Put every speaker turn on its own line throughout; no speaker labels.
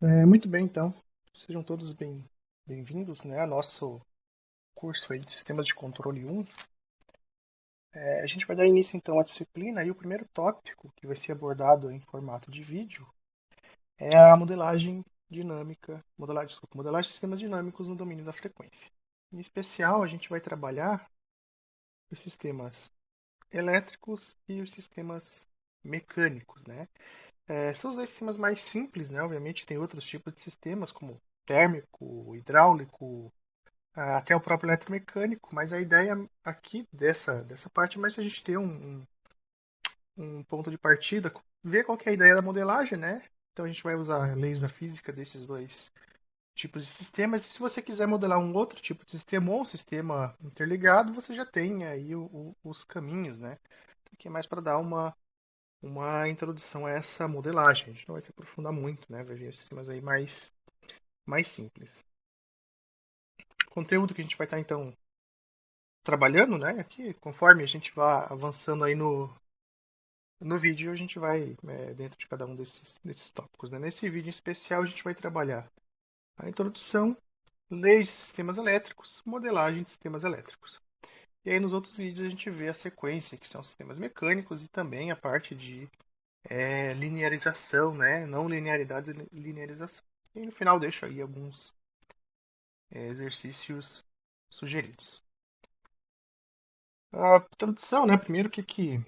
Muito bem, então. Sejam todos bem-vindos, né, ao nosso curso aí de Sistemas de Controle 1. A gente vai dar início, então, à disciplina e o primeiro tópico que vai ser abordado em formato de vídeo é a modelagem dinâmica, modelagem de sistemas dinâmicos no domínio da frequência. Em especial, a gente vai trabalhar os sistemas elétricos e os sistemas mecânicos, né? São os dois sistemas mais simples, né? Obviamente tem outros tipos de sistemas, como térmico, hidráulico, até o próprio eletromecânico, mas a ideia aqui dessa parte é mais a gente ter um ponto de partida, ver qual que é a ideia da modelagem, né? Então a gente vai usar leis da física desses dois tipos de sistemas. E se você quiser modelar um outro tipo de sistema ou um sistema interligado, você já tem aí os caminhos, né? Que é mais para dar uma introdução a essa modelagem. A gente não vai se aprofundar muito, né? Vai ver sistemas aí mais simples. O conteúdo que a gente vai estar, então, trabalhando, né? Aqui, conforme a gente vai avançando aí no vídeo, a gente vai dentro de cada um desses tópicos. Né? Nesse vídeo em especial, a gente vai trabalhar a introdução, leis de sistemas elétricos, modelagem de sistemas elétricos. E aí nos outros vídeos a gente vê a sequência, que são sistemas mecânicos e também a parte de linearização, né? Não linearidade e linearização. E no final deixo aí alguns exercícios sugeridos. A introdução, né? Primeiro, o que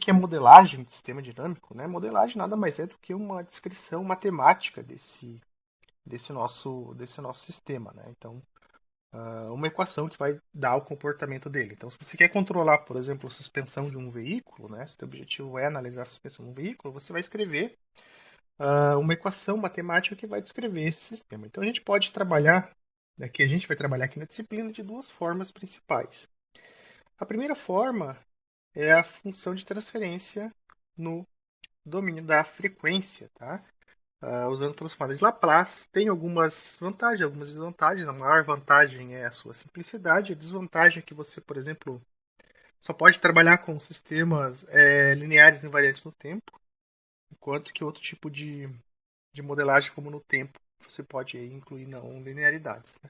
é modelagem de sistema dinâmico? Né? Modelagem nada mais é do que uma descrição matemática desse nosso sistema. Né? Então, uma equação que vai dar o comportamento dele. Então, se você quer controlar, por exemplo, a suspensão de um veículo, né? Se o objetivo é analisar a suspensão de um veículo, você vai escrever uma equação matemática que vai descrever esse sistema. Então, a gente pode trabalhar, a gente vai trabalhar aqui na disciplina de duas formas principais. A primeira forma é a função de transferência no domínio da frequência, tá? Usando o transformador de Laplace. Tem algumas vantagens, algumas desvantagens. A maior vantagem é a sua simplicidade. A desvantagem é que você, por exemplo, só pode trabalhar com sistemas lineares invariantes no tempo, enquanto que outro tipo de modelagem, como no tempo, você pode incluir não linearidades. Né?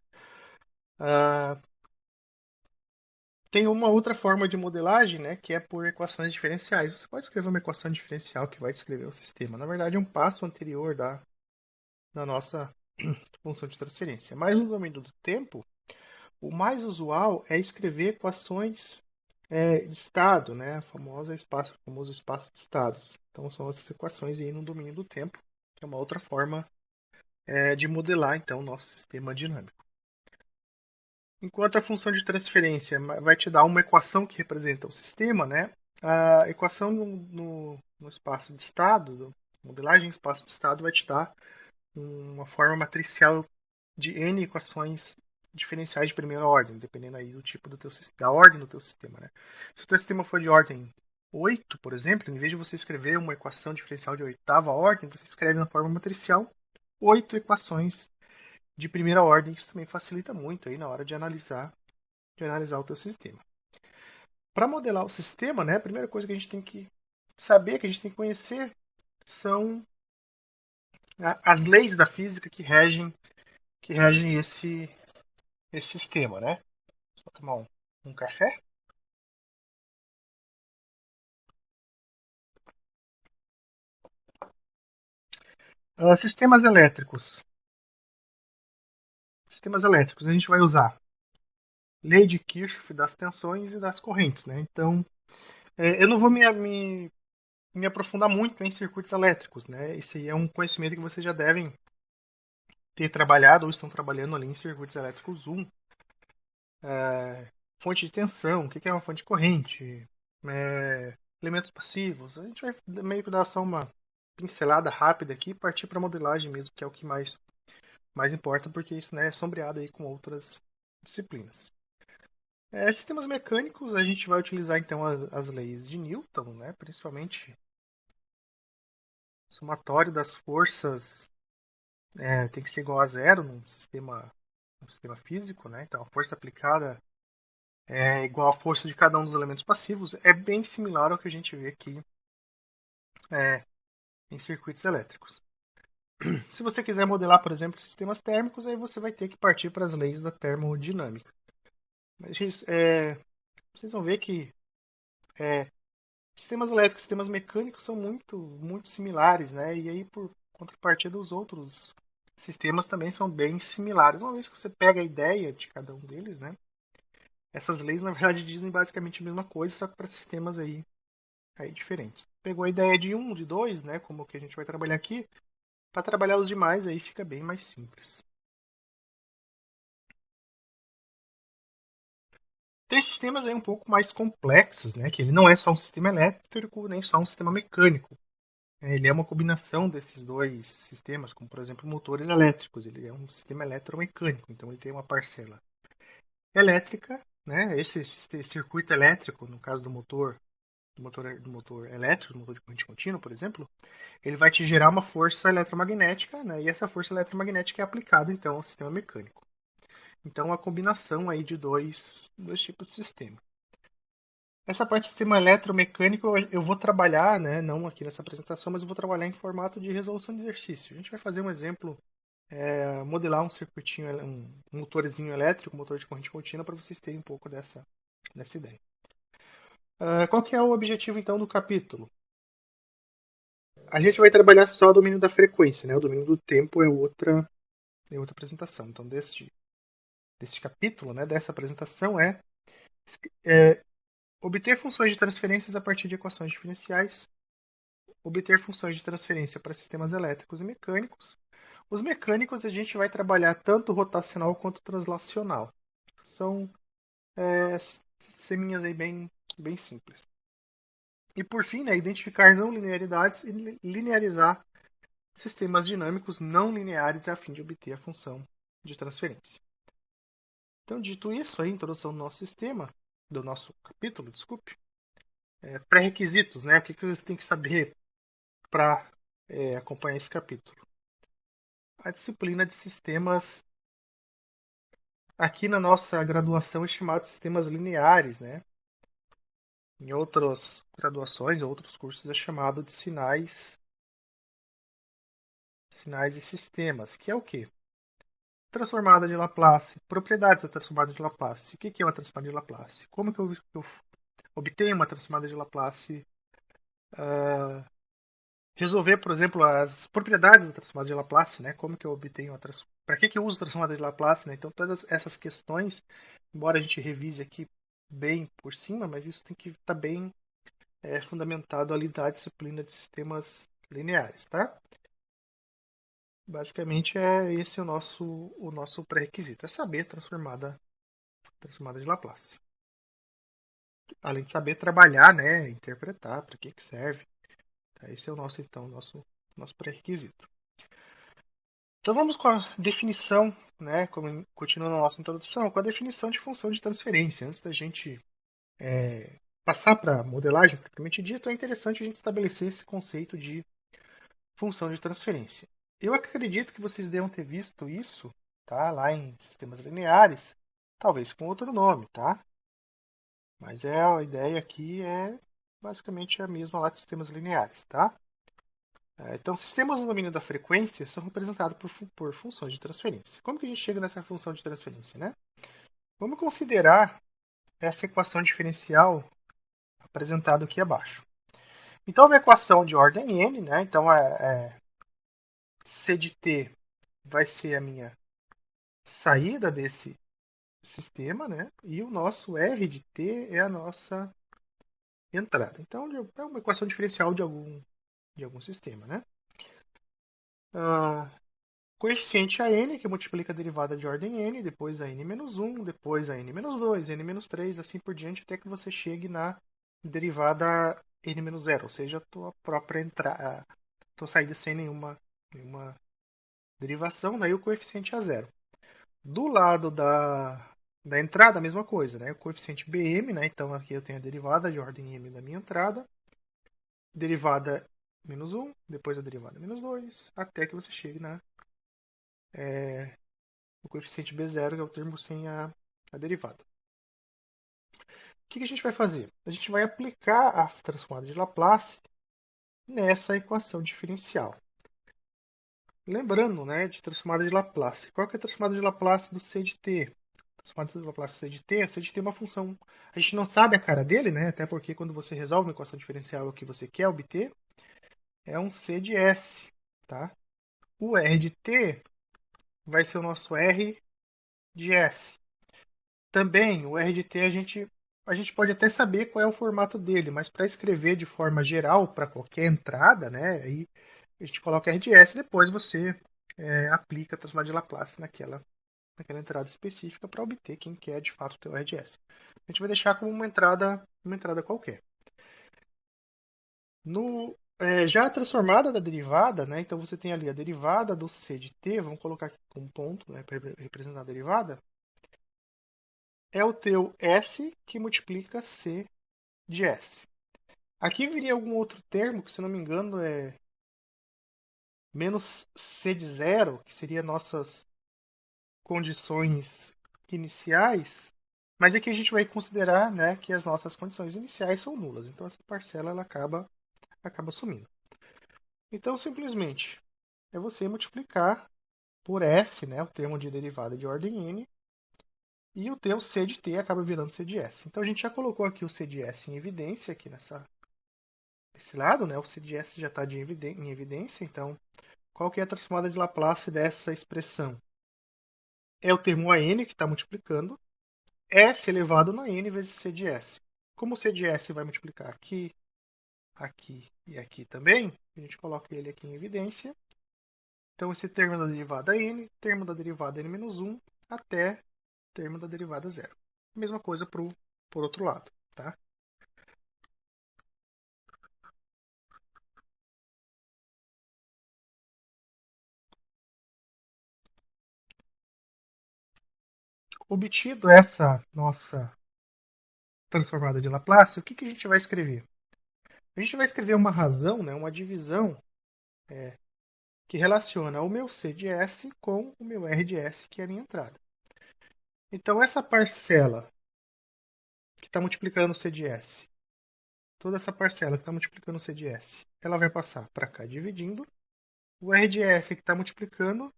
Uh, Tem uma outra forma de modelagem, né, que é por equações diferenciais. Você pode escrever uma equação diferencial que vai descrever o sistema. Na verdade, é um passo anterior da nossa função de transferência. Mas no domínio do tempo, o mais usual é escrever equações de estado, né? O famoso espaço de estados. Então são essas equações aí no domínio do tempo, que é uma outra forma de modelar então o nosso sistema dinâmico. Enquanto a função de transferência vai te dar uma equação que representa o sistema, né? A equação no espaço de estado, modelagem em espaço de estado, vai te dar uma forma matricial de n equações diferenciais de primeira ordem, dependendo aí do tipo da ordem do teu sistema, né? Se o teu sistema for de ordem 8, por exemplo, em vez de você escrever uma equação diferencial de oitava ordem, você escreve na forma matricial 8 equações de primeira ordem. Isso também facilita muito aí na hora de analisar o teu sistema. Para modelar o sistema, né, a primeira coisa que a gente tem que saber, que a gente tem que conhecer, são as leis da física que regem esse sistema, né? Só tomar um café. Sistemas elétricos. Sistemas elétricos, a gente vai usar lei de Kirchhoff das tensões e das correntes, né? Então, eu não vou me aprofundar muito em circuitos elétricos, né? Esse é um conhecimento que vocês já devem ter trabalhado ou estão trabalhando ali em circuitos elétricos 1. Fonte de tensão, o que é uma fonte de corrente, elementos passivos. A gente vai meio que dar só uma pincelada rápida aqui e partir para a modelagem mesmo, que é o que mais importa, porque isso, né, é sombreado aí com outras disciplinas. Sistemas mecânicos, a gente vai utilizar então as leis de Newton, né, principalmente o somatório das forças tem que ser igual a zero num sistema físico, né? Então a força aplicada é igual à força de cada um dos elementos passivos. É bem similar ao que a gente vê aqui é, em circuitos elétricos. Se você quiser modelar, por exemplo, sistemas térmicos, aí você vai ter que partir para as leis da termodinâmica. Mas, vocês vão ver que é, sistemas elétricos e sistemas mecânicos são muito similares, né? E aí, por contrapartida, os outros sistemas também são bem similares. Uma vez que você pega a ideia de cada um deles, né? Essas leis, na verdade, dizem basicamente a mesma coisa, só que para sistemas aí diferentes. Pegou a ideia de um, de dois, né? Como o que a gente vai trabalhar aqui. Para trabalhar os demais, aí fica bem mais simples. Tem sistemas aí um pouco mais complexos, né? Que ele não é só um sistema elétrico, nem só um sistema mecânico. Ele é uma combinação desses dois sistemas, como por exemplo motores elétricos. Ele é um sistema eletromecânico, então ele tem uma parcela elétrica, né? Esse circuito elétrico, no caso do motor elétrico, do motor de corrente contínua, por exemplo, ele vai te gerar uma força eletromagnética, né? E essa força eletromagnética é aplicada então ao sistema mecânico. Então, a combinação aí de dois tipos de sistema. Essa parte de sistema eletromecânico eu vou trabalhar, né, não aqui nessa apresentação, mas eu vou trabalhar em formato de resolução de exercício. A gente vai fazer um exemplo, modelar um circuitinho, um motorzinho elétrico, um motor de corrente contínua, para vocês terem um pouco dessa ideia. Qual que é o objetivo, então, do capítulo? A gente vai trabalhar só o domínio da frequência, né? O domínio do tempo é outra apresentação. Então, deste capítulo, né, dessa apresentação é obter funções de transferências a partir de equações diferenciais, obter funções de transferência para sistemas elétricos e mecânicos. Os mecânicos a gente vai trabalhar tanto rotacional quanto translacional. São seminhas aí bem simples. E por fim, né, identificar não linearidades e linearizar sistemas dinâmicos não lineares a fim de obter a função de transferência. Então, dito isso, a introdução do nosso sistema, do nosso capítulo, desculpe, pré-requisitos, né? O que você tem que saber para acompanhar esse capítulo? A disciplina de sistemas, aqui na nossa graduação, é chamado de sistemas lineares, né? Em outras graduações, outros cursos, é chamado de sinais e sistemas, que é o quê? Transformada de Laplace, propriedades da transformada de Laplace. O que é uma transformada de Laplace? Como que eu obtenho uma transformada de Laplace? Resolver, por exemplo, as propriedades da transformada de Laplace, né? Como que eu obtenho a transformada? Para que eu uso a transformada de Laplace, né? Então, todas essas questões, embora a gente revise aqui bem por cima, mas isso tem que estar bem fundamentado ali da disciplina de sistemas lineares, tá? Basicamente, esse o nosso pré-requisito, é saber transformada de Laplace. Além de saber trabalhar, né? Interpretar, para que serve. Tá? Esse é o nosso, então, nosso pré-requisito. Então vamos com a definição, né, continuando a nossa introdução, com a definição de função de transferência. Antes da gente passar para a modelagem propriamente dito, é interessante a gente estabelecer esse conceito de função de transferência. Eu acredito que vocês devam ter visto isso, tá, lá em sistemas lineares, talvez com outro nome, tá? Mas a ideia aqui é basicamente a mesma lá de sistemas lineares, tá? Então, sistemas no domínio da frequência são representados por funções de transferência. Como que a gente chega nessa função de transferência, né? Vamos considerar essa equação diferencial apresentada aqui abaixo. Então, é uma equação de ordem n, né? Então, C de t vai ser a minha saída desse sistema, né? E o nosso R de t é a nossa entrada. Então, é uma equação diferencial de algum sistema, né? Coeficiente a n, que multiplica a derivada de ordem n, depois a n-1, depois a n-2, n-3, assim por diante, até que você chegue na derivada n-0, ou seja, a tua própria entrada, tua saída sem nenhuma derivação, daí o coeficiente é a zero. Do lado da entrada, a mesma coisa, né? O coeficiente bm, né? Então aqui eu tenho a derivada de ordem m da minha entrada, derivada -1, depois a derivada -2, até que você chegue o coeficiente B0, que é o termo sem a derivada. O que a gente vai fazer? A gente vai aplicar a transformada de Laplace nessa equação diferencial. lembrando, né, de transformada de Laplace. Qual que é a transformada de Laplace do C de t? Transformada de Laplace C de t, o C de t é uma função. A gente não sabe a cara dele, né, até porque quando você resolve uma equação diferencial o que você quer obter é um C de S, tá? O R de t vai ser o nosso R de S. Também, o R de t a gente pode até saber qual é o formato dele, mas para escrever de forma geral para qualquer entrada, né, aí a gente coloca R de S e depois você aplica a transformada de Laplace naquela entrada específica para obter quem quer de fato ter o R de S. A gente vai deixar como uma entrada qualquer. Já a transformada da derivada, né, então você tem ali a derivada do C de t, vamos colocar aqui como ponto, né, para representar a derivada, é o teu S que multiplica C de S. Aqui viria algum outro termo, que se não me engano é menos C de zero, que seria nossas condições iniciais, mas aqui a gente vai considerar, né, que as nossas condições iniciais são nulas, então essa parcela ela acaba sumindo. Então, simplesmente, é você multiplicar por S, né, o termo de derivada de ordem n, e o teu C de t acaba virando C de S. Então a gente já colocou aqui o C de S em evidência, aqui nesse lado, né, o C de S já está em evidência, então qual que é a transformada de Laplace dessa expressão? É o termo AN que está multiplicando, S elevado na n vezes C de S. Como o C de S vai multiplicar aqui, aqui e aqui também, a gente coloca ele aqui em evidência. Então, esse termo da derivada n, termo da derivada n-1, até termo da derivada zero. Mesma coisa por outro lado. Tá? Obtido essa nossa transformada de Laplace, o que a gente vai escrever? A gente vai escrever uma razão, né, uma divisão que relaciona o meu C de S com o meu R de S, que é a minha entrada. Então, essa parcela que está multiplicando o C de S, toda essa parcela que está multiplicando o C de S, ela vai passar para cá dividindo. O R de S que está multiplicando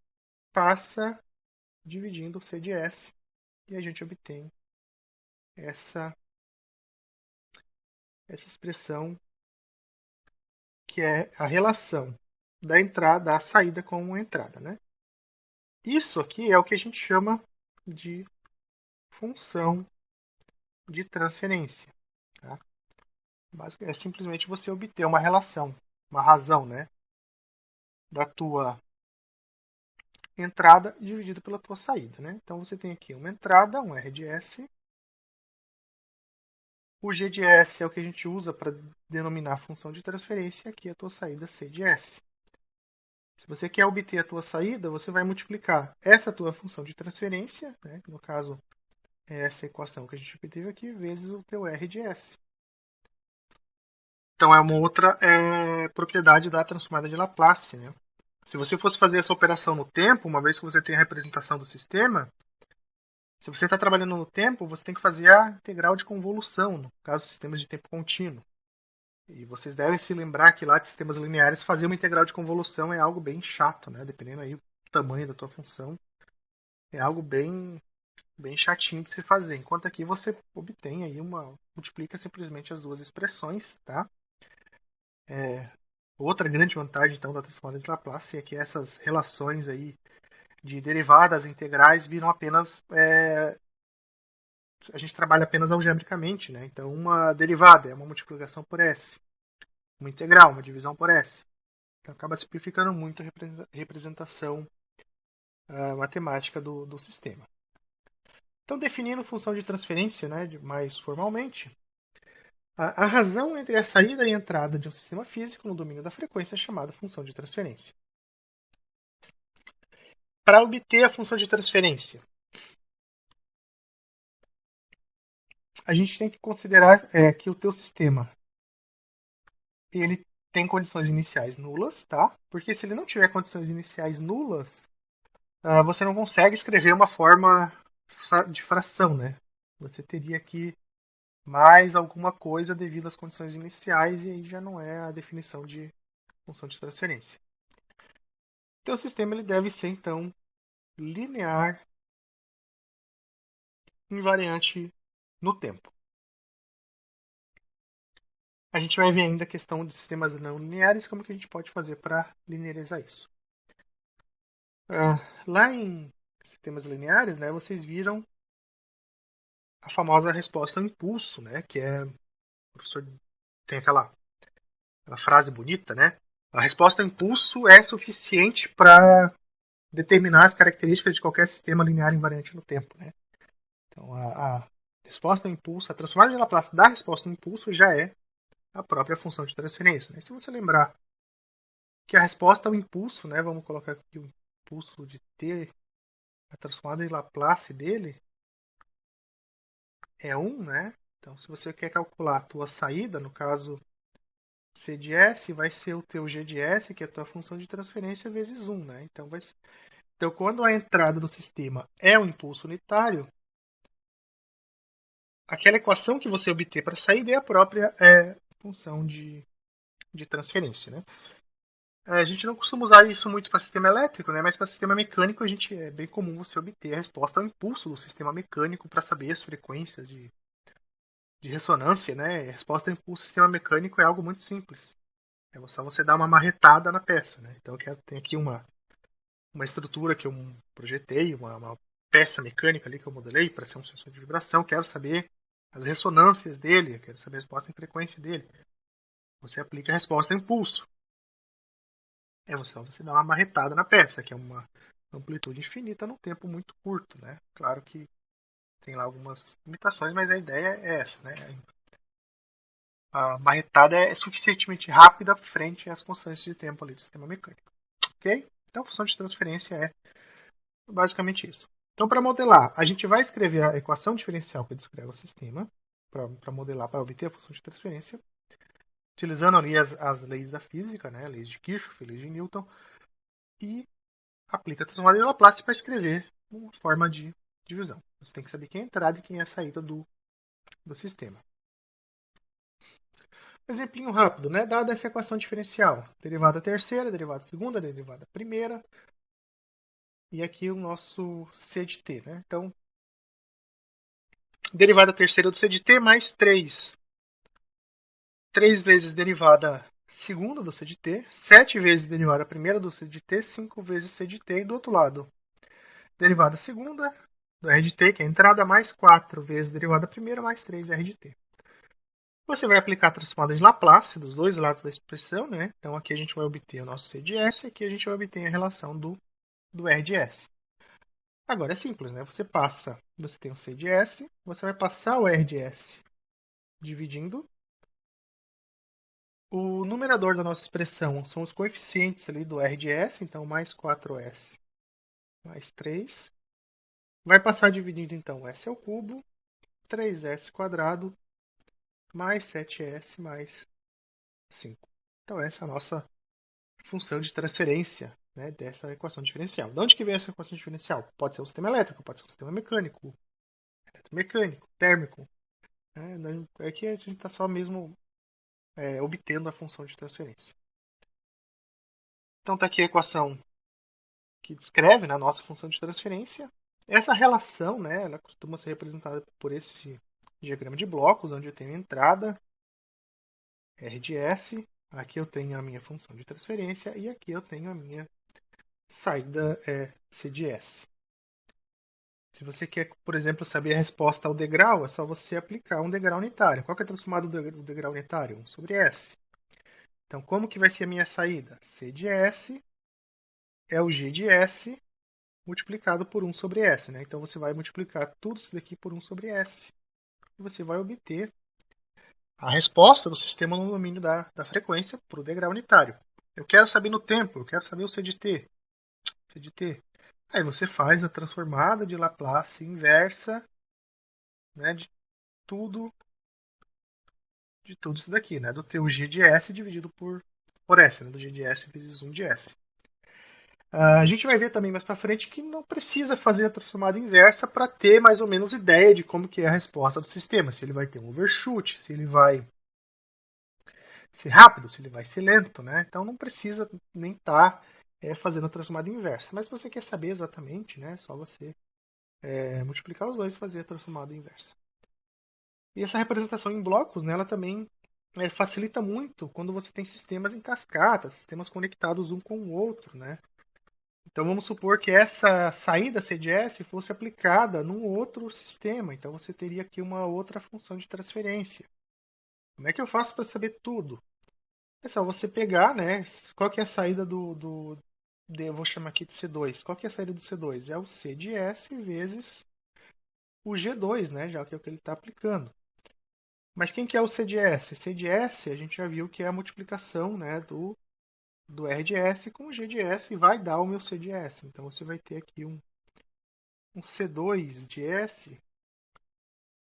passa dividindo o C de S e a gente obtém essa, essa expressão que é a relação da entrada, da saída com a entrada. Né? Isso aqui é o que a gente chama de função de transferência. Tá? É simplesmente você obter uma relação, uma razão, né, da tua entrada dividida pela tua saída. Né? Então você tem aqui uma entrada, um R de S. O G de S é o que a gente usa para denominar a função de transferência, aqui é a tua saída C de S. Se você quer obter a tua saída, você vai multiplicar essa tua função de transferência, né, no caso é essa equação que a gente obteve aqui, vezes o teu R de S. Então é uma outra propriedade da transformada de Laplace. Né? Se você fosse fazer essa operação no tempo, uma vez que você tem a representação do sistema, se você está trabalhando no tempo, você tem que fazer a integral de convolução, no caso de sistemas de tempo contínuo. E vocês devem se lembrar que lá de sistemas lineares fazer uma integral de convolução é algo bem chato, né? Dependendo aí do tamanho da tua função, é algo bem chatinho de se fazer. Enquanto aqui você obtém aí multiplica simplesmente as duas expressões, tá? Outra grande vantagem então da transformada de Laplace é que essas relações aí de derivadas integrais viram apenas a gente trabalha apenas algebricamente, né? Então uma derivada é uma multiplicação por S, uma integral, uma divisão por S. Então acaba simplificando muito a representação matemática do sistema. Então, definindo função de transferência, né, mais formalmente, a razão entre a saída e a entrada de um sistema físico no domínio da frequência é chamada função de transferência. Para obter a função de transferência, a gente tem que considerar que o teu sistema ele tem condições iniciais nulas, tá? Porque se ele não tiver condições iniciais nulas, você não consegue escrever uma forma de fração, né? Você teria que mais alguma coisa devido às condições iniciais, e aí já não é a definição de função de transferência. Teu sistema ele deve ser, então, linear, invariante no tempo. A gente vai ver ainda a questão de sistemas não lineares, como que a gente pode fazer para linearizar isso. Lá em sistemas lineares, né, vocês viram a famosa resposta ao impulso, né, que o professor tem aquela frase bonita, né? A resposta ao impulso é suficiente para determinar as características de qualquer sistema linear invariante no tempo, né? Então, a resposta ao impulso, a transformada de Laplace da resposta ao impulso já é a própria função de transferência. Né? Se você lembrar que a resposta ao impulso, né, vamos colocar aqui o impulso de t, a transformada de Laplace dele é 1, né? Então, se você quer calcular a tua saída, no caso C de S, vai ser o teu G de S, que é a tua função de transferência, vezes 1, né? Então, quando a entrada do sistema é um impulso unitário, aquela equação que você obter para a saída é a própria função de transferência, né? A gente não costuma usar isso muito para sistema elétrico, né? Mas para sistema mecânico é bem comum você obter a resposta ao impulso do sistema mecânico para saber as frequências de ressonância, né? A resposta ao impulso do sistema mecânico é algo muito simples. É só você dar uma marretada na peça, né? Então tem aqui uma estrutura que eu projetei, uma peça mecânica ali que eu modelei para ser um sensor de vibração. Quero saber as ressonâncias dele, quero saber a resposta em frequência dele. Você aplica a resposta em impulso. Você dá uma marretada na peça, que é uma amplitude infinita num tempo muito curto, né? Claro que tem lá algumas limitações, mas a ideia é essa, né? A marretada é suficientemente rápida frente às constantes de tempo ali do sistema mecânico, ok? Então a função de transferência é basicamente isso. Então, para modelar, a gente vai escrever a equação diferencial que descreve o sistema, para modelar, para obter a função de transferência, utilizando ali as leis da física, né, leis de Kirchhoff, leis de Newton, e aplica a transformada de Laplace para escrever uma forma de divisão. Você tem que saber quem é a entrada e quem é a saída do sistema. Exemplinho rápido, né? Dada essa equação diferencial, derivada terceira, derivada segunda, derivada primeira, e aqui o nosso C de t, né? Então, derivada terceira do C de t mais 3 vezes derivada segunda do C de t, 7 vezes derivada primeira do C de t, 5 vezes C de t, e do outro lado, derivada segunda do R de t, que é a entrada, mais 4 vezes derivada primeira, mais 3 R de t. Você vai aplicar a transformada de Laplace dos dois lados da expressão, né? Então aqui a gente vai obter o nosso C de S, e aqui a gente vai obter a relação do R de S. Agora é simples, né? Você tem o C de S, você vai passar o R de S dividindo. O numerador da nossa expressão são os coeficientes ali do R de S, então mais 4S mais 3. Vai passar dividindo então S ao cubo, 3S quadrado, mais 7S mais 5. Então essa é a nossa função de transferência, né, dessa equação diferencial. De onde que vem essa equação diferencial? Pode ser um sistema elétrico, pode ser um sistema mecânico, eletromecânico, térmico. Né? É que a gente está só mesmo obtendo a função de transferência. Então está aqui a equação que descreve, né, a nossa função de transferência. Essa relação, né, ela costuma ser representada por esse diagrama de blocos, onde eu tenho a entrada R de S, aqui eu tenho a minha função de transferência e aqui eu tenho a minha saída C de S. Se você quer, por exemplo, saber a resposta ao degrau, é só você aplicar um degrau unitário. Qual que é a transformada do degrau unitário? 1 sobre S. Então, como que vai ser a minha saída? C de S é o G de S multiplicado por 1 sobre S. Né? Então, você vai multiplicar tudo isso daqui por 1 sobre S. E você vai obter a resposta do sistema no domínio da frequência para o degrau unitário. Eu quero saber no tempo, eu quero saber o C de T. C de T. Aí você faz a transformada de Laplace inversa, né, tudo de tudo isso daqui, né? Do teu G de S dividido por S, né? Do G de S vezes 1 de S. A gente vai ver também mais para frente que não precisa fazer a transformada inversa para ter mais ou menos ideia de como que é a resposta do sistema. Se ele vai ter um overshoot, se ele vai ser rápido, se ele vai ser lento, né? Então não precisa nem estar fazendo a transformada inversa. Mas se você quer saber exatamente, né, é só você multiplicar os dois e fazer a transformada inversa. E essa representação em blocos, né, ela também facilita muito quando você tem sistemas em cascata, sistemas conectados um com o outro, né? Então vamos supor que essa saída CDS fosse aplicada num outro sistema. Então você teria aqui uma outra função de transferência. Como é que eu faço para saber tudo? É só você pegar, né? Qual que é a saída eu vou chamar aqui de C2. Qual que é a saída do C2? É o C de S vezes o G2, né? Já que é o que ele está aplicando. Mas quem que é o C de S? C de S a gente já viu que é a multiplicação, né, do R de S com o G de S e vai dar o meu C de S. Então você vai ter aqui um C2 de S,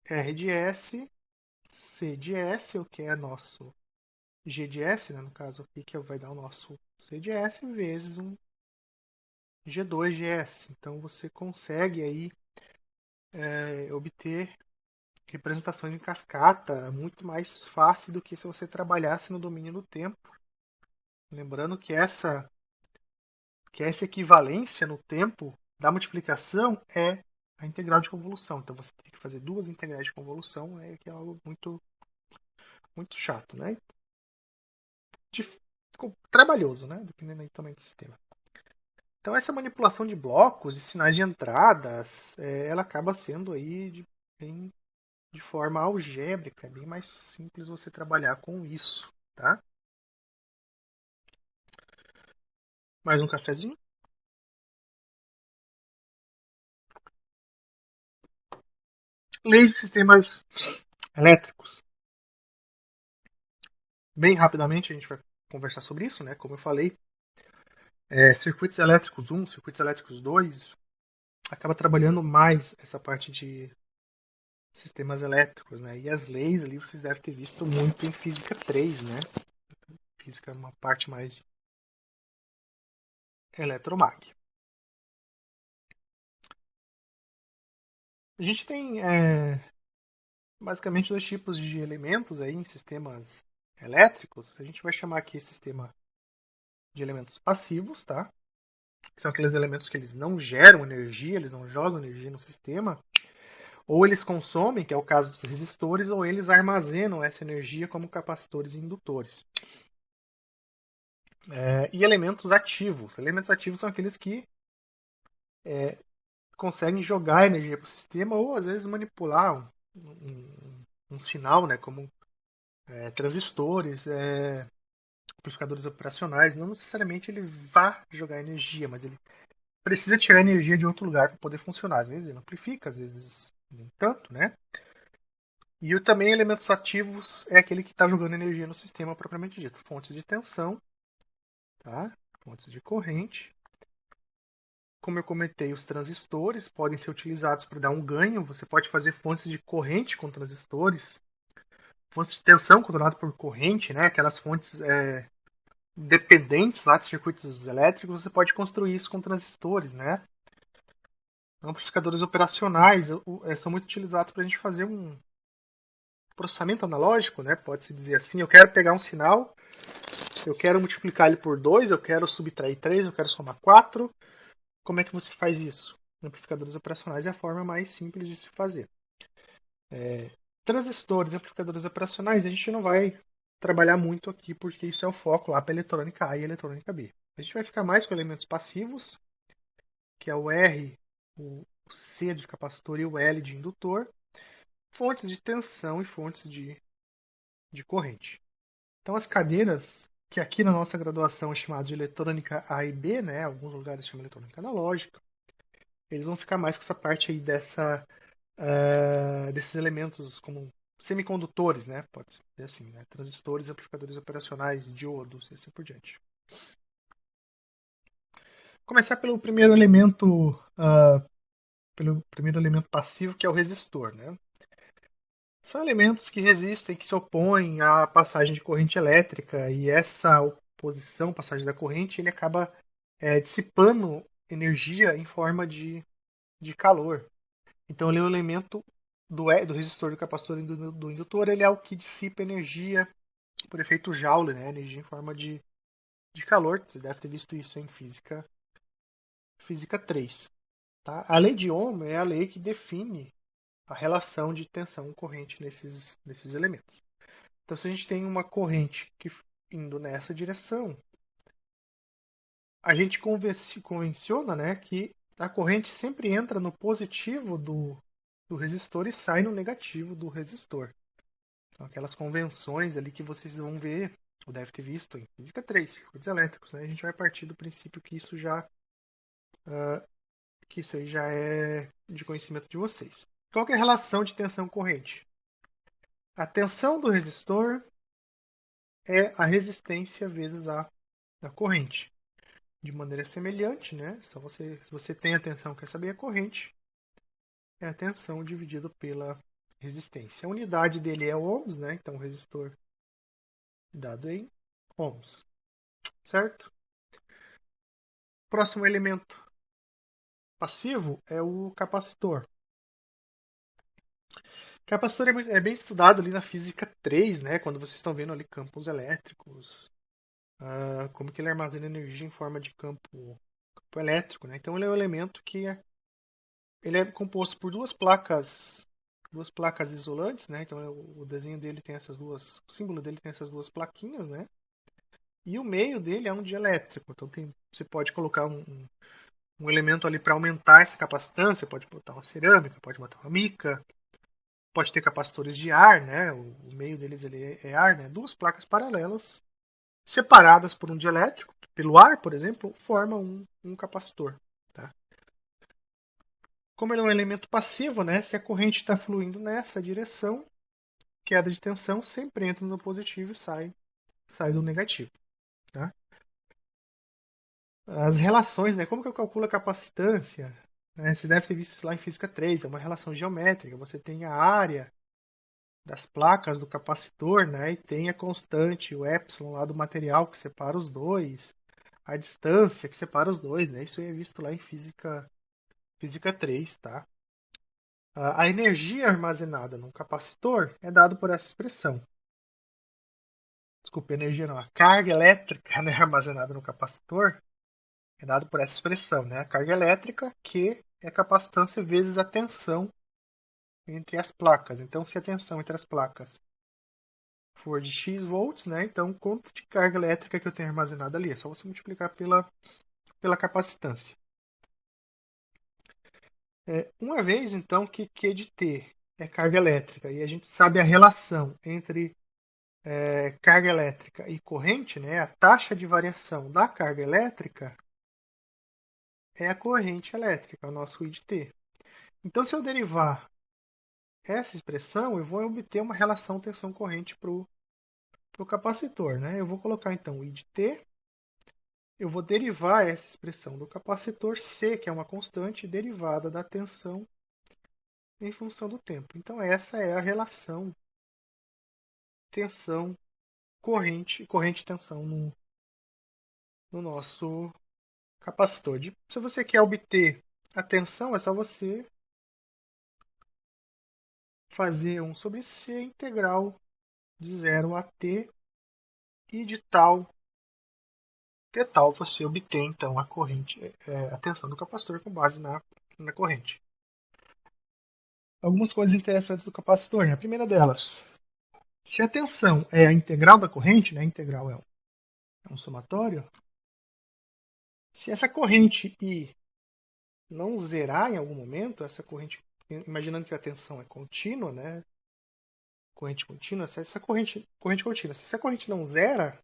R de S, C de S, o que é nosso G de S, né, no caso aqui, que vai dar o nosso C de S, vezes um G2 de S. Então você consegue aí obter representações em cascata muito mais fácil do que se você trabalhasse no domínio do tempo. Lembrando que essa equivalência no tempo da multiplicação é a integral de convolução. Então você tem que fazer duas integrais de convolução, que é algo muito, muito chato, né? De, trabalhoso, né? Dependendo aí do tamanho do sistema. Então essa manipulação de blocos, de sinais de entradas, ela acaba sendo aí de forma algébrica, é bem mais simples você trabalhar com isso, tá? Mais um cafezinho? Leis de sistemas elétricos. Bem rapidamente a gente vai conversar sobre isso, né? Como eu falei, circuitos elétricos 1, circuitos elétricos 2, acaba trabalhando mais essa parte de sistemas elétricos, né? E as leis ali vocês devem ter visto muito em física 3, né? Física é uma parte mais de eletromag. A gente tem basicamente dois tipos de elementos aí em sistemas elétricos. A gente vai chamar aqui sistema de elementos passivos, tá? Que são aqueles elementos que eles não geram energia, eles não jogam energia no sistema, ou eles consomem, que é o caso dos resistores, ou eles armazenam essa energia como capacitores e indutores. E elementos ativos. Elementos ativos são aqueles que conseguem jogar energia para o sistema ou às vezes manipular um sinal, né, como transistores, amplificadores operacionais. Não necessariamente ele vá jogar energia, mas ele precisa tirar energia de outro lugar para poder funcionar. Às vezes ele amplifica, às vezes nem tanto, né? E também elementos ativos é aquele que está jogando energia no sistema propriamente dito. Fontes de tensão, tá? Fontes de corrente. Como eu comentei, os transistores podem ser utilizados para dar um ganho. Você pode fazer fontes de corrente com transistores. Fontes de tensão controladas por corrente, né? Aquelas fontes dependentes lá de circuitos elétricos, você pode construir isso com transistores, né? Amplificadores operacionais são muito utilizados para a gente fazer um processamento analógico, né? Pode-se dizer assim, eu quero pegar um sinal, eu quero multiplicar ele por 2, eu quero subtrair 3, eu quero somar 4. Como é que você faz isso? Amplificadores operacionais é a forma mais simples de se fazer. Transistores, amplificadores operacionais, a gente não vai trabalhar muito aqui, porque isso é o foco lá para eletrônica A e eletrônica B. A gente vai ficar mais com elementos passivos, que é o R, o C de capacitor e o L de indutor, fontes de tensão e fontes de corrente. Então as cadeiras, que aqui na nossa graduação é chamada de eletrônica A e B, né? Alguns lugares chamam eletrônica analógica, eles vão ficar mais com essa parte aí desses elementos como semicondutores, né? Pode ser assim, né? Transistores, amplificadores operacionais, diodos e assim por diante. Começar pelo primeiro elemento passivo, que é o resistor, né? São elementos que resistem, que se opõem à passagem de corrente elétrica, e essa oposição, passagem da corrente, ele acaba dissipando energia em forma de calor. Então ele é um elemento do resistor, do capacitor e do indutor, ele é o que dissipa energia por efeito Joule, né? Energia em forma de de calor. Você deve ter visto isso em física 3. Tá? A lei de Ohm é a lei que define a relação de tensão corrente nesses elementos. Então, se a gente tem uma corrente indo nessa direção, a gente convenciona, né, que a corrente sempre entra no positivo do resistor e sai no negativo do resistor. São aquelas convenções ali que vocês vão ver, ou deve ter visto em física 3, circuitos elétricos. Né? A gente vai partir do princípio que que isso aí já é de conhecimento de vocês. Qual que é a relação de tensão corrente? A tensão do resistor é a resistência vezes a corrente. De maneira semelhante, né? Se você tem a tensão, quer saber a corrente, é a tensão dividido pela resistência. A unidade dele é ohms, né? Então o resistor dado em ohms, certo? Próximo elemento passivo é o capacitor. O capacitor é bem estudado ali na física 3, né? Quando vocês estão vendo ali campos elétricos, como que ele armazena energia em forma de campo elétrico, né? Então ele é um elemento que ele é composto por duas placas isolantes, né? Então o desenho dele tem essas duas, o símbolo dele tem essas duas plaquinhas, né? E o meio dele é um dielétrico. Então você pode colocar um elemento ali para aumentar essa capacitância, pode botar uma cerâmica, pode botar uma mica, pode ter capacitores de ar, né? O meio deles ele é ar, né? Duas placas paralelas separadas por um dielétrico, pelo ar, por exemplo, formam um capacitor. Tá? Como ele é um elemento passivo, né? Se a corrente está fluindo nessa direção, queda de tensão sempre entra no positivo e sai do negativo. Tá? As relações, né? Como que eu calculo a capacitância? Você deve ter visto isso lá em física 3, é uma relação geométrica. Você tem a área das placas do capacitor, né? E tem a constante, o epsilon lá do material que separa os dois, a distância que separa os dois, né? Isso é visto lá em física 3, tá? A energia armazenada num capacitor é dado por essa expressão. Desculpa, energia não. A carga elétrica, né, armazenada no capacitor é dado por essa expressão, né? A carga elétrica, que é a capacitância vezes a tensão entre as placas. Então, se a tensão entre as placas for de X volts, né? Então, quanto de carga elétrica que eu tenho armazenada ali? É só você multiplicar pela capacitância. Uma vez, então, que Q de T é carga elétrica e a gente sabe a relação entre carga elétrica e corrente, né? A taxa de variação da carga elétrica é a corrente elétrica, o nosso I de T. Então, se eu derivar essa expressão, eu vou obter uma relação tensão-corrente para o capacitor. Né? Eu vou colocar, então, o I de T, eu vou derivar essa expressão do capacitor C, que é uma constante derivada da tensão em função do tempo. Então, essa é a relação tensão-corrente, corrente-tensão no nosso capacitor. Se você quer obter a tensão, é só você fazer 1 sobre C integral de 0 a T e de tal você obtém então a corrente, a tensão do capacitor com base na corrente. Algumas coisas interessantes do capacitor. Né? A primeira delas, se a tensão é a integral da corrente, né? A integral é um somatório, se essa corrente I não zerar em algum momento, essa corrente, imaginando que a tensão é contínua, né? Corrente contínua, se essa corrente contínua, se essa corrente não zera,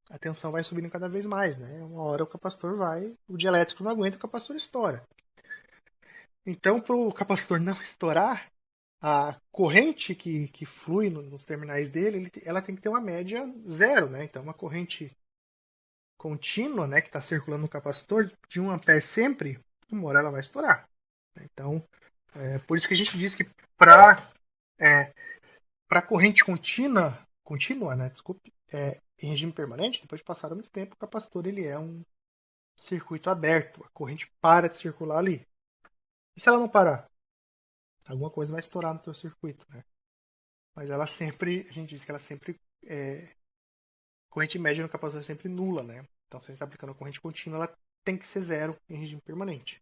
a tensão vai subindo cada vez mais, né? Uma hora o capacitor o dielétrico não aguenta, o capacitor estoura. Então, para o capacitor não estourar, a corrente que flui nos terminais dele, ela tem que ter uma média zero, né? Então, uma corrente contínua, né, que está circulando no capacitor de 1 ampere sempre, uma hora ela vai estourar. Então, por isso que a gente diz que para corrente contínua, né, desculpe, em regime permanente, depois de passar muito tempo, o capacitor ele é um circuito aberto, a corrente para de circular ali. E se ela não parar? Alguma coisa vai estourar no teu circuito, né? Mas ela sempre, a gente diz que ela sempre Corrente média no capacitor é sempre nula, né? Então, se a gente está aplicando a corrente contínua, ela tem que ser zero em regime permanente.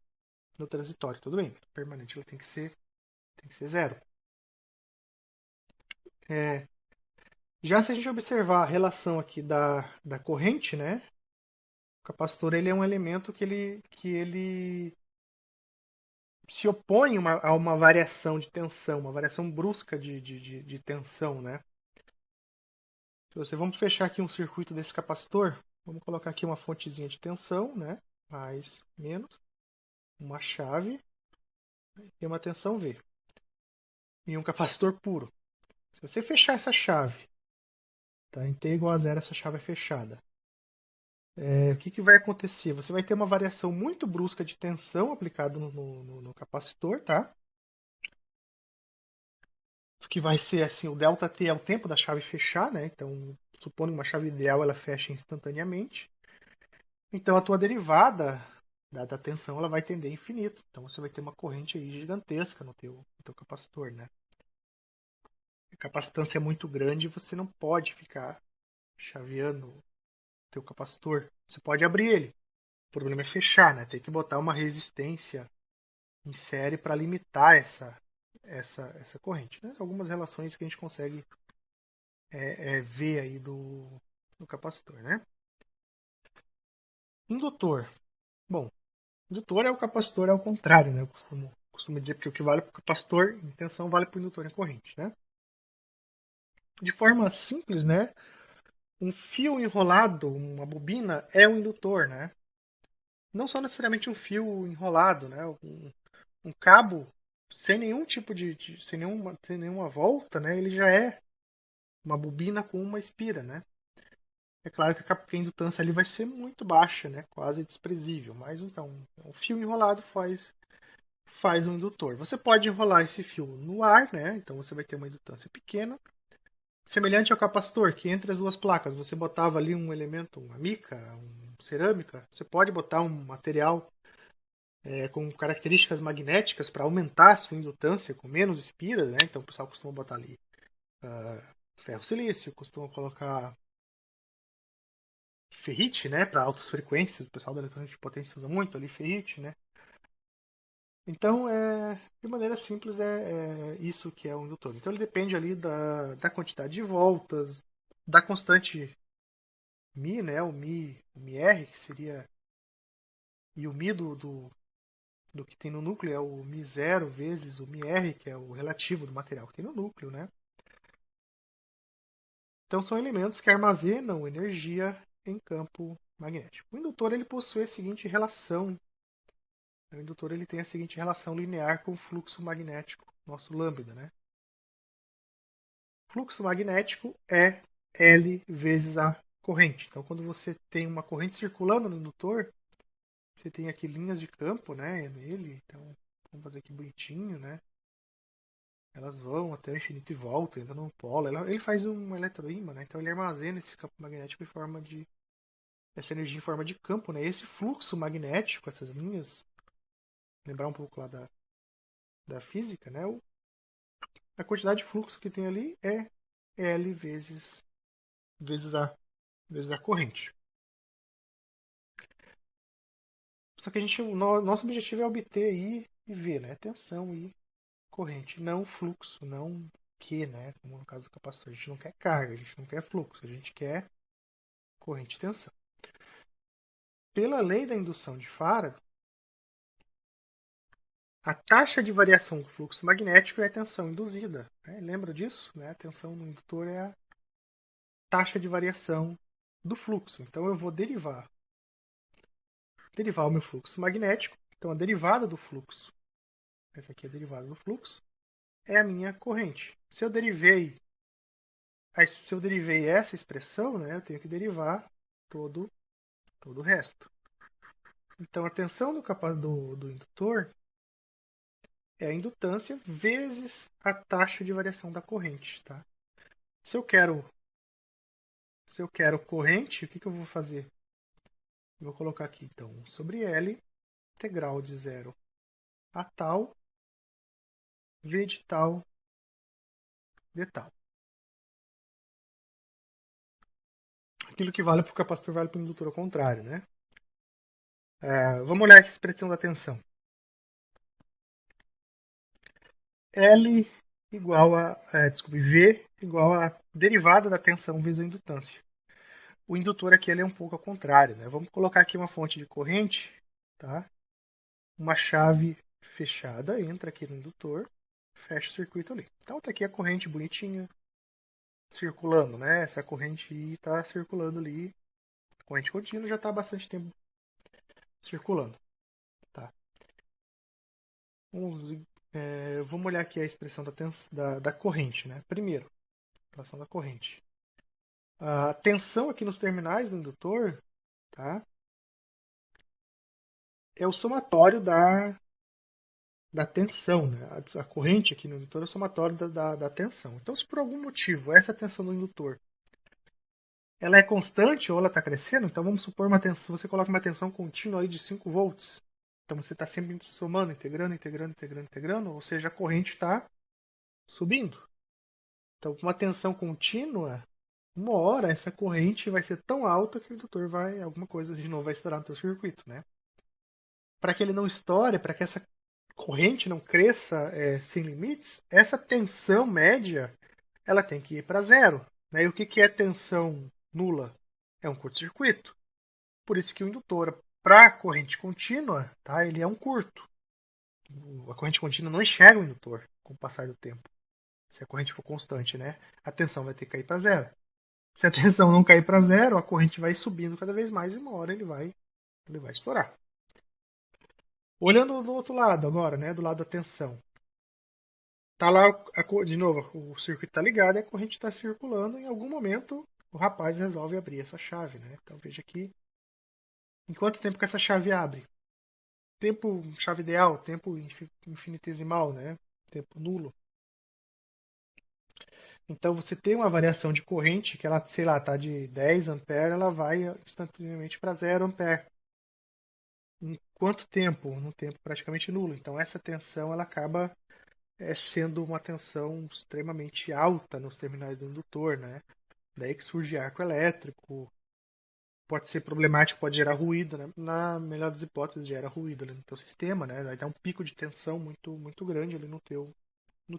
No transitório, tudo bem. Permanente, ela tem que ser zero. Já se a gente observar a relação aqui da corrente, né? O capacitor ele é um elemento que ele se opõe a uma variação de tensão, uma variação brusca de tensão, né? Vamos fechar aqui um circuito desse capacitor. Vamos colocar aqui uma fontezinha de tensão, né? Mais, menos, uma chave e uma tensão V. E um capacitor puro. Se você fechar essa chave, tá? Em T igual a zero, essa chave é fechada. O que vai acontecer? Você vai ter uma variação muito brusca de tensão aplicada no capacitor, tá? Que vai ser assim, o ΔT é o tempo da chave fechar, né? Então, supondo uma chave ideal, ela fecha instantaneamente. Então, a tua derivada da tensão ela vai tender a infinito. Então, você vai ter uma corrente aí gigantesca no teu capacitor, né? A capacitância é muito grande e você não pode ficar chaveando o teu capacitor. Você pode abrir ele. O problema é fechar, né? Tem que botar uma resistência em série para limitar essa corrente. Né? Algumas relações que a gente consegue ver aí do capacitor. Né? Indutor. Bom, indutor é o capacitor ao contrário. Né? Eu costumo dizer que o que vale para o capacitor em tensão vale para o indutor em corrente. Né? De forma simples, né? Um fio enrolado, uma bobina, é um indutor. Né? Não só necessariamente um fio enrolado, né? Um cabo sem nenhum tipo sem nenhuma volta, né? Ele já é uma bobina com uma espira, né? É claro que a indutância ali vai ser muito baixa, né? Quase desprezível, mas então o fio enrolado faz um indutor. Você pode enrolar esse fio no ar, né? Então você vai ter uma indutância pequena, semelhante ao capacitor, que entre as duas placas você botava ali um elemento, uma mica, cerâmica. Você pode botar um material com características magnéticas para aumentar a sua indutância com menos espiras, né? Então o pessoal costuma botar ali ferro silício, costuma colocar ferrite, né, para altas frequências. O pessoal da eletrônica de potência usa muito ali ferrite, né? Então, de maneira simples, é isso que é o indutor. Então, ele depende ali da quantidade de voltas, da constante μ, né, o μr, que seria, e o μ do que tem no núcleo é o μ0 vezes o μr, que é o relativo do material que tem no núcleo, né? Então, são elementos que armazenam energia em campo magnético. O indutor ele possui a seguinte relação. O indutor ele tem a seguinte relação linear com o fluxo magnético, nosso lambda, né? Fluxo magnético é L vezes a corrente. Então, quando você tem uma corrente circulando no indutor, você tem aqui linhas de campo, né, nele. Então, vamos fazer aqui bonitinho, né? Elas vão até o infinito e voltam, entra num polo. Ele faz um eletroímã, né? Então, ele armazena esse campo magnético em forma de essa energia em forma de campo, né? Esse fluxo magnético, essas linhas, lembrar um pouco lá da física, né? A quantidade de fluxo que tem ali é L vezes a corrente. Só que nosso objetivo é obter I e V, né? Tensão e corrente, não fluxo, não Q, né? Como no caso do capacitor. A gente não quer carga, a gente não quer fluxo, a gente quer corrente e tensão. Pela lei da indução de Faraday, a taxa de variação do fluxo magnético é a tensão induzida. Né? Lembra disso? Né? A tensão no indutor é a taxa de variação do fluxo. Então eu vou derivar o meu fluxo magnético. Então a derivada do fluxo, essa aqui é a derivada do fluxo, é a minha corrente. Se eu derivei essa expressão, né, eu tenho que derivar todo o resto. Então a tensão do indutor é a indutância vezes a taxa de variação da corrente. Tá? Se eu quero corrente, o que eu vou fazer? Eu vou colocar aqui, então, sobre L, integral de zero a tal, V de tal, de tal. aquilo que vale para o capacitor vale para o indutor ao contrário, né? Vamos olhar essa expressão da tensão. L igual V igual a derivada da tensão vezes a indutância. O indutor aqui ele é um pouco ao contrário, né? Vamos colocar aqui uma fonte de corrente, tá? Uma chave fechada, entra aqui no indutor, fecha o circuito ali. Então tá aqui a corrente bonitinha, circulando, né? Essa corrente está circulando ali, corrente contínua já está há bastante tempo circulando, tá? Vamos olhar aqui a expressão da corrente, né? Primeiro, a relação da corrente. A tensão aqui nos terminais do indutor, tá? É o somatório da tensão, né? A corrente aqui no indutor é o somatório da tensão. Então, se por algum motivo essa tensão do indutor ela é constante ou ela está crescendo, então vamos supor uma tensão, você coloca uma tensão contínua aí de 5 volts. Então você está sempre somando, integrando, ou seja, a corrente está subindo. Então, com uma tensão contínua, uma hora essa corrente vai ser tão alta que o indutor alguma coisa de novo vai estourar no teu circuito, né? Para que ele não estoure, para que essa corrente não cresça sem limites, essa tensão média ela tem que ir para zero. Né? E o que é tensão nula? É um curto-circuito. Por isso que o indutor, para corrente contínua, tá? Ele é um curto. A corrente contínua não enxerga o indutor com o passar do tempo. Se a corrente for constante, né? A tensão vai ter que cair para zero. Se a tensão não cair para zero, a corrente vai subindo cada vez mais e uma hora ele vai estourar. Olhando do outro lado agora, né? Do lado da tensão. Tá lá, de novo, o circuito está ligado e a corrente está circulando. Em algum momento, o rapaz resolve abrir essa chave, né? Então veja aqui, em quanto tempo que essa chave abre? Tempo chave ideal, tempo infinitesimal, né? Tempo nulo. Então você tem uma variação de corrente que ela, sei lá, tá de 10 ampere, ela vai instantaneamente para 0 ampere. Em quanto tempo? Num tempo praticamente nulo. Então essa tensão ela acaba sendo uma tensão extremamente alta nos terminais do indutor, né? Daí que surge arco elétrico, pode ser problemático, pode gerar ruído, né? Na melhor das hipóteses gera ruído ali no teu sistema, né? Vai dar um pico de tensão muito grande ali no teu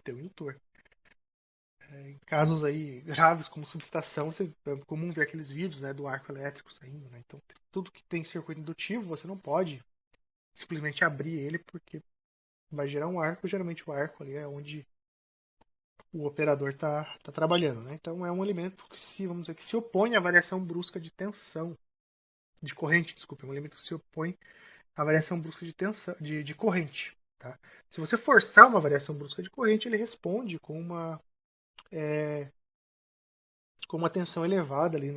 indutor. Em casos aí graves como subestação, é comum ver aqueles vídeos, né, do arco elétrico saindo, né? Então tudo que tem circuito indutivo você não pode simplesmente abrir ele porque vai gerar um arco. Geralmente o arco ali é onde o operador está trabalhando, né? Então é um elemento que vamos dizer, que se opõe à variação brusca de tensão, de corrente, desculpa, é um elemento que se opõe à variação brusca de tensão, de corrente, tá? Se você forçar uma variação brusca de corrente, ele responde com uma tensão elevada ali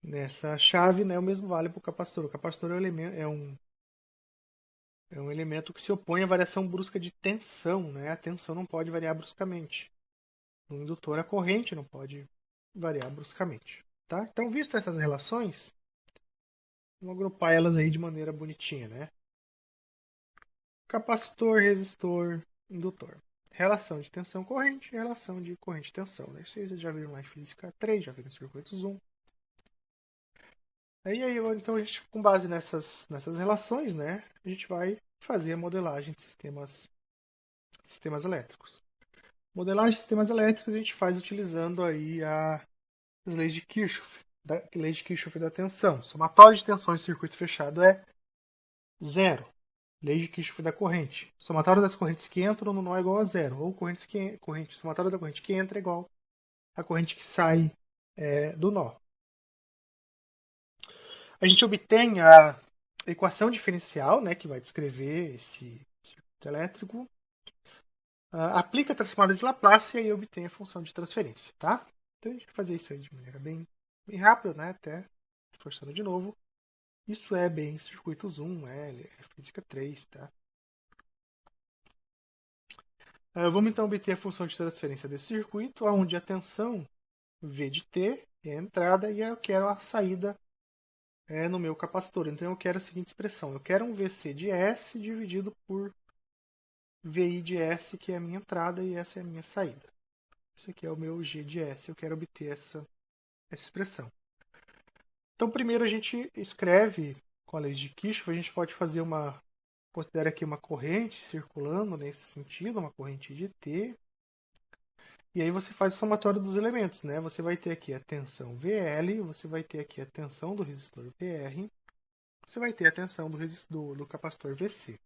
nessa chave, né? O mesmo vale para o capacitor. O capacitor é um elemento que se opõe à variação brusca de tensão, né? A tensão não pode variar bruscamente. No indutor, a corrente não pode variar bruscamente. Tá? Então, visto essas relações, vamos agrupar elas aí de maneira bonitinha. Né? Capacitor, resistor, indutor. Relação de tensão-corrente e relação de corrente-tensão. Né? Isso aí vocês já viram lá em Física 3, já viram em Circuitos 1. Aí, então, a gente, com base nessas relações, né, a gente vai fazer a modelagem de sistemas elétricos. Modelagem de sistemas elétricos a gente faz utilizando aí as leis de Kirchhoff, lei de Kirchhoff da tensão. Somatório de tensão em circuito fechado é zero. Lei de Kirchhoff da corrente. Somatório das correntes que entram no nó é igual a zero. Ou somatório da corrente que entra é igual à corrente que sai do nó. A gente obtém a equação diferencial, né, que vai descrever esse circuito elétrico. Aplica a transformada de Laplace e aí obtém a função de transferência. Tá? Então a gente vai fazer isso aí de maneira bem rápida, né, até reforçando de novo. Isso é bem circuitos 1, é física 3, tá? Vamos então obter a função de transferência desse circuito, onde a tensão V de T é a entrada e eu quero a saída no meu capacitor. Então eu quero a seguinte expressão: eu quero um VC de S dividido por VI de S, que é a minha entrada, e essa é a minha saída. Isso aqui é o meu G de S. Eu quero obter essa expressão. Então, primeiro a gente escreve com a lei de Kirchhoff, a gente pode fazer considera aqui uma corrente circulando nesse sentido, uma corrente de T. E aí você faz o somatório dos elementos, né? Você vai ter aqui a tensão VL, você vai ter aqui a tensão do resistor VR, você vai ter a tensão do capacitor VC.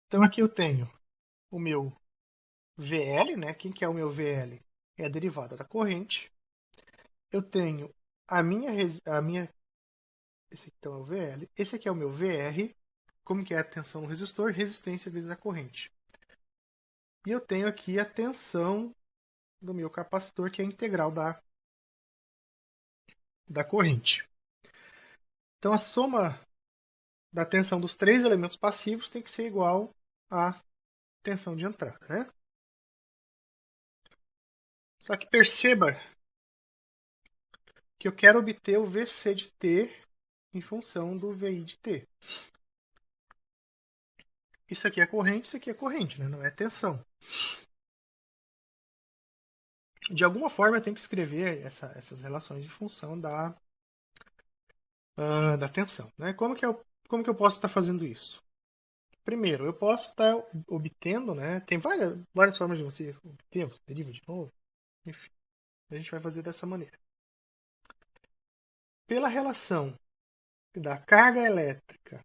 Então aqui eu tenho o meu VL, né? Quem que é o meu VL? É a derivada da corrente. Eu tenho a minha esse aqui então é o VL. Esse aqui é o meu VR. Como que é a tensão no resistor? Resistência vezes a corrente. E eu tenho aqui a tensão do meu capacitor, que é a integral da corrente. Então a soma da tensão dos três elementos passivos tem que ser igual à tensão de entrada, né? Só que perceba que eu quero obter o VC de T em função do VI de T. Isso aqui é corrente, isso aqui é corrente, né? Não é tensão. De alguma forma eu tenho que escrever essas relações em função da tensão. Né? Como que eu posso estar fazendo isso? Primeiro, eu posso estar obtendo, né? Tem várias formas de você obter, você deriva de novo. Enfim, a gente vai fazer dessa maneira. Pela relação da carga elétrica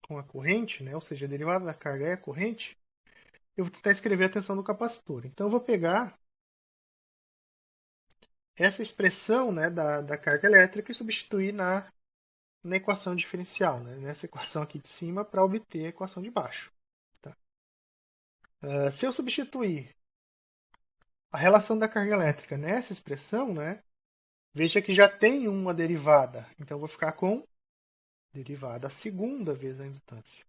com a corrente, né? Ou seja, a derivada da carga é a corrente, eu vou tentar escrever a tensão do capacitor. Então eu vou pegar essa expressão, né, da carga elétrica e substituir na equação diferencial, né? Nessa equação aqui de cima, para obter a equação de baixo. Tá? Se eu substituir a relação da carga elétrica nessa expressão, né, veja que já tem uma derivada. Então eu vou ficar com derivada a segunda vezes a indutância.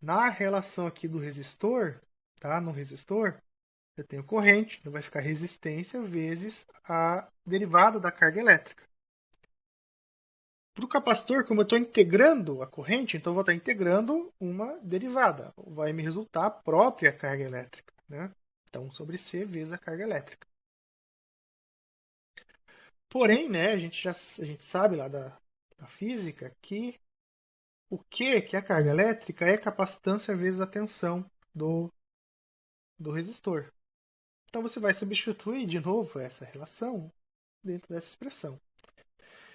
Na relação aqui do resistor, tá? No resistor, eu tenho corrente, então vai ficar resistência vezes a derivada da carga elétrica. Para o capacitor, como eu estou integrando a corrente, então eu vou estar integrando uma derivada. Vai me resultar a própria carga elétrica. Né? Então, sobre C vezes a carga elétrica. Porém, né, a gente sabe lá da física que que é a carga elétrica é capacitância vezes a tensão do resistor. Então você vai substituir de novo essa relação dentro dessa expressão.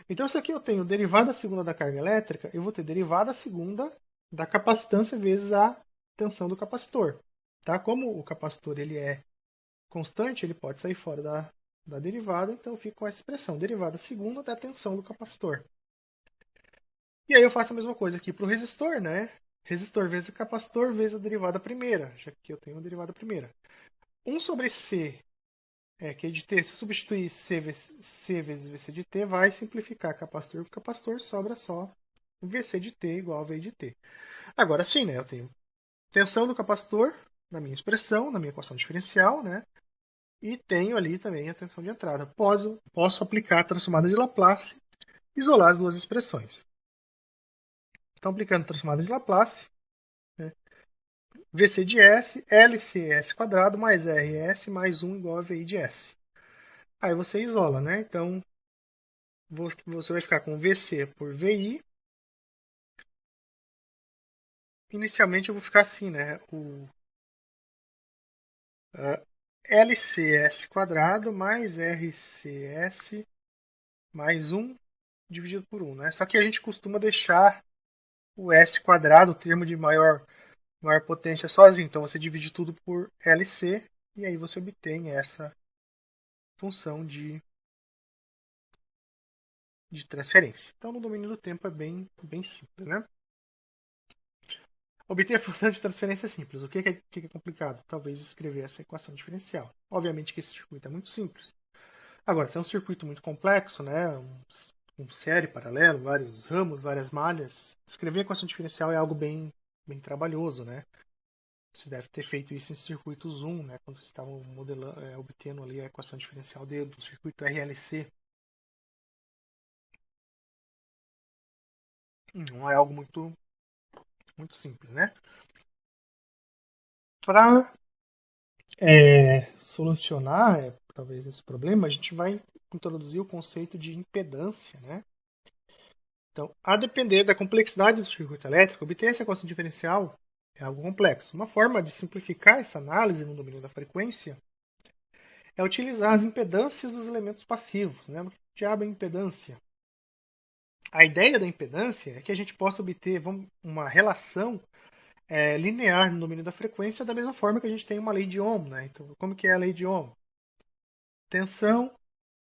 Então, se aqui eu tenho derivada segunda da carga elétrica, eu vou ter derivada segunda da capacitância vezes a tensão do capacitor. Tá? Como o capacitor ele é constante, ele pode sair fora da derivada, então eu fico com essa expressão, derivada segunda da tensão do capacitor. E aí eu faço a mesma coisa aqui para o resistor, né? Resistor vezes capacitor vezes a derivada primeira, já que eu tenho a derivada primeira. 1 sobre C, que é de T, se eu substituir C vezes VC de T, vai simplificar capacitor por capacitor, sobra só VC de T igual a V de T. Agora sim, né? Eu tenho tensão do capacitor na minha expressão, na minha equação diferencial, né? E tenho ali também a tensão de entrada. Posso aplicar a transformada de Laplace e isolar as duas expressões. Então, aplicando a transformada de Laplace, né? VC de S, LCS quadrado mais RS mais 1 igual a VI de S. Aí você isola, né? Então, você vai ficar com VC por VI. Inicialmente eu vou ficar assim, né? O LCS quadrado mais RCS mais 1 dividido por 1. Né? Só que a gente costuma deixar o S quadrado, o termo de maior potência, sozinho. Então você divide tudo por LC e aí você obtém essa função de transferência. Então no domínio do tempo é bem simples. Né? Obter a função de transferência é simples. O que é complicado? Talvez escrever essa equação diferencial. Obviamente que esse circuito é muito simples. Agora, se é um circuito muito complexo, né, um série paralelo, vários ramos, várias malhas, escrever equação diferencial é algo bem trabalhoso, né? Você deve ter feito isso em circuito Zoom, né, quando vocês estavam modelando, obtendo ali a equação diferencial do circuito RLC. Não é algo muito simples, né? Para solucionar talvez esse problema, a gente vai introduzir o conceito de impedância, né? Então, a depender da complexidade do circuito elétrico, obter essa equação diferencial é algo complexo. Uma forma de simplificar essa análise no domínio da frequência é utilizar as impedâncias dos elementos passivos. Né? O que diabo é impedância? A ideia da impedância é que a gente possa obter uma relação linear no domínio da frequência da mesma forma que a gente tem uma lei de Ohm. Né? Então, como que é a lei de Ohm? Tensão,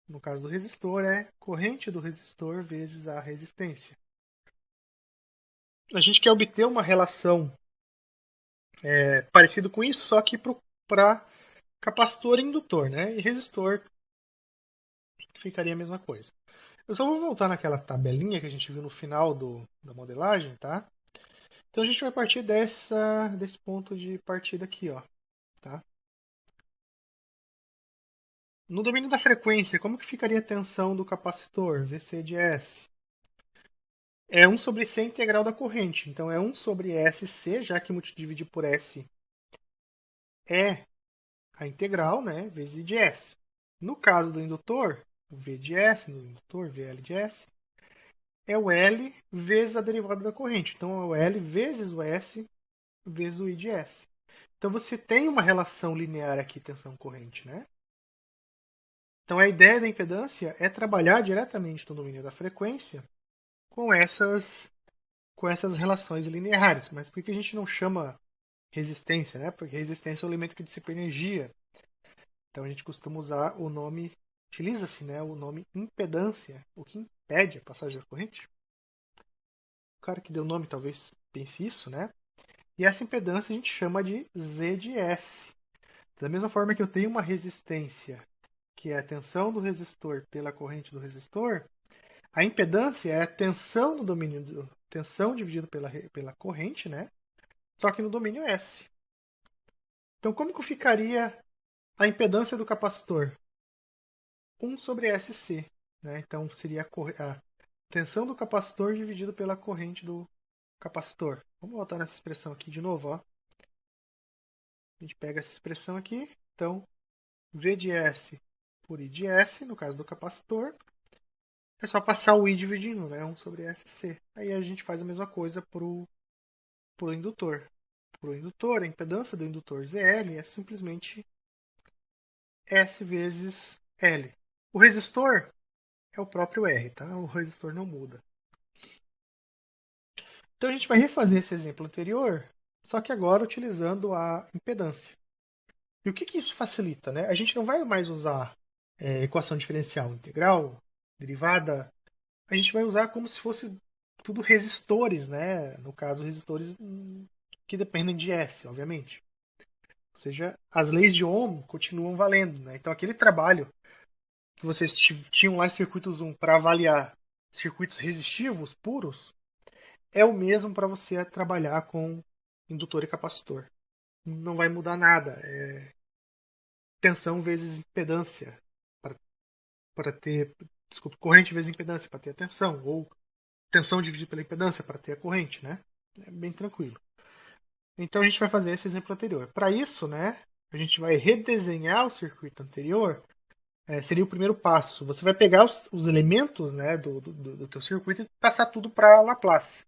no caso do resistor, é corrente do resistor vezes a resistência. A gente quer obter uma relação parecida com isso, só que para capacitor e indutor, né? E resistor ficaria a mesma coisa. Eu só vou voltar naquela tabelinha que a gente viu no final da modelagem, tá? Então a gente vai partir desse ponto de partida aqui, ó, tá? No domínio da frequência, como que ficaria a tensão do capacitor, VC de S? É 1 sobre C integral da corrente. Então é 1 sobre SC, já que dividir por S é a integral, né, vezes I de S. No caso do indutor, o V de S, no indutor, VL de S, é o L vezes a derivada da corrente. Então é o L vezes o S vezes o I de S. Então você tem uma relação linear aqui, tensão-corrente, né? Então a ideia da impedância é trabalhar diretamente no domínio da frequência com essas relações lineares. Mas por que a gente não chama resistência, né? Porque resistência é um elemento que dissipa energia. Então a gente costuma usar o nome, utiliza-se, né, o nome impedância, o que impede a passagem da corrente. O cara que deu o nome talvez pense isso, né? E essa impedância a gente chama de Z de S. Da mesma forma que eu tenho uma resistência, que é a tensão do resistor pela corrente do resistor, a impedância é a tensão no domínio tensão dividido pela corrente, né? Só que no domínio S. Então como que ficaria a impedância do capacitor? 1 sobre SC. Né? Então seria a tensão do capacitor dividido pela corrente do capacitor. Vamos voltar nessa expressão aqui de novo. Ó. A gente pega essa expressão aqui. Então, V de S por I de S, no caso do capacitor, é só passar o I dividindo, né? 1 sobre SC. Aí a gente faz a mesma coisa para o indutor. Para o indutor, a impedância do indutor ZL é simplesmente S vezes L. O resistor é o próprio R, tá? O resistor não muda. Então a gente vai refazer esse exemplo anterior, só que agora utilizando a impedância. E o que, que isso facilita? Né? A gente não vai mais usar equação diferencial integral, derivada, a gente vai usar como se fosse tudo resistores, né? No caso, resistores que dependem de S, obviamente. Ou seja, as leis de Ohm continuam valendo. Né? Então aquele trabalho que vocês tinham lá em circuitos 1 para avaliar circuitos resistivos puros, é o mesmo para você trabalhar com indutor e capacitor. Não vai mudar nada. É tensão vezes impedância para ter, desculpa, corrente vezes impedância para ter a tensão, ou tensão dividida pela impedância para ter a corrente, né? É bem tranquilo. Então a gente vai fazer esse exemplo anterior. Para isso, né, a gente vai redesenhar o circuito anterior. Seria o primeiro passo. Você vai pegar os elementos, né, do teu circuito e passar tudo para Laplace.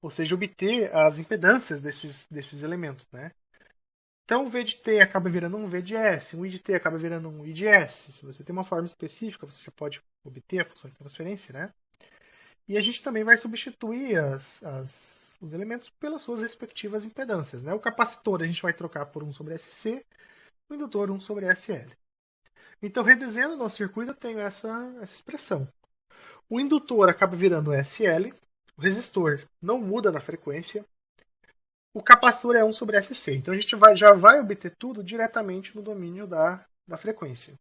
Ou seja, obter as impedâncias desses elementos, né? Então o V de T acaba virando um V de S, um I de T acaba virando um I de S. Se você tem uma forma específica, você já pode obter a função de transferência, né? E a gente também vai substituir os elementos pelas suas respectivas impedâncias, né? O capacitor a gente vai trocar por 1 sobre SC, o indutor 1 sobre SL. Então, redesenhando o nosso circuito, eu tenho essa expressão. O indutor acaba virando SL, o resistor não muda na frequência, o capacitor é 1 sobre SC. Então a gente já vai obter tudo diretamente no domínio da frequência.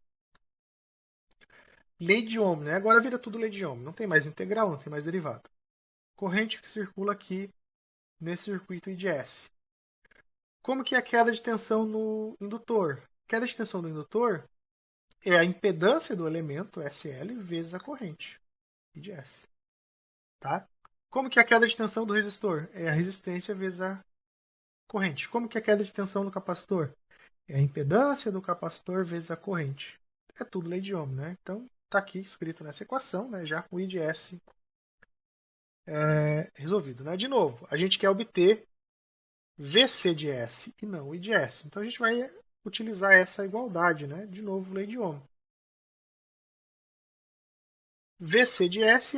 Lei de Ohm, né? Agora vira tudo lei de Ohm. Não tem mais integral, não tem mais derivada. Corrente que circula aqui nesse circuito IDS. Como que é a queda de tensão no indutor? Queda de tensão do indutor é a impedância do elemento SL vezes a corrente IDS. Tá? Como que é a queda de tensão do resistor? É a resistência vezes a Corrente. Como que é a queda de tensão do capacitor? É a impedância do capacitor vezes a corrente. É tudo lei de Ohm, né? Então, está aqui escrito nessa equação, né? Já com o I de S resolvido. Né? De novo, a gente quer obter VC de S e não I de S. Então, a gente vai utilizar essa igualdade, né? De novo, lei de Ohm. VC de S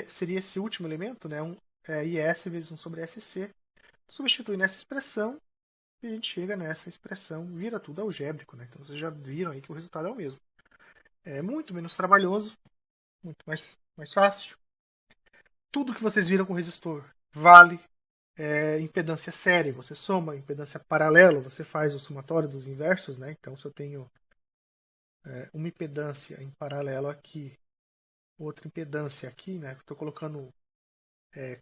seria esse último elemento, né? IS vezes 1 sobre SC. Substitui nessa expressão e a gente chega nessa expressão, vira tudo algébrico, né? Então vocês já viram aí que o resultado é o mesmo. É muito menos trabalhoso, muito mais fácil. Tudo que vocês viram com resistor vale. Impedância séria, você soma. Impedância paralela, você faz o somatório dos inversos, né? Então se eu tenho uma impedância em paralelo aqui, outra impedância aqui, né? Estou colocando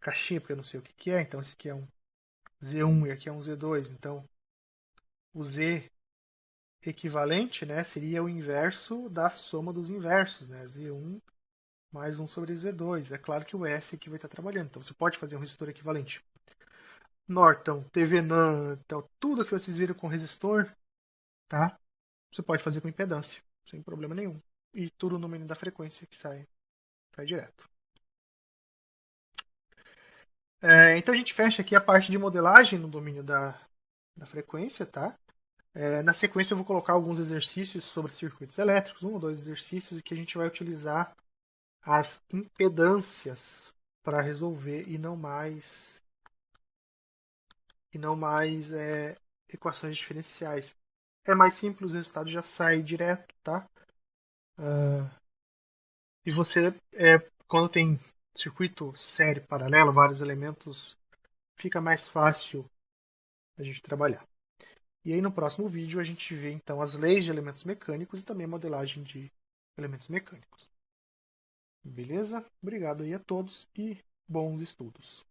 caixinha porque eu não sei o que é, então esse aqui é um Z1 e aqui é um Z2, então o Z equivalente, né, seria o inverso da soma dos inversos, né, Z1 mais 1 sobre Z2. É claro que o S aqui vai estar trabalhando, então você pode fazer um resistor equivalente. Norton, Thevenin, então, tudo que vocês viram com resistor, tá? Você pode fazer com impedância, sem problema nenhum. E tudo no domínio da frequência que sai direto. Então a gente fecha aqui a parte de modelagem no domínio da frequência, tá? Na sequência eu vou colocar alguns exercícios sobre circuitos elétricos, um ou dois exercícios que a gente vai utilizar as impedâncias para resolver e não mais equações diferenciais. É mais simples, o resultado já sai direto, tá? E você, quando tem circuito série paralelo, vários elementos, fica mais fácil a gente trabalhar. E aí no próximo vídeo a gente vê então as leis de elementos mecânicos e também a modelagem de elementos mecânicos. Beleza? Obrigado aí a todos e bons estudos.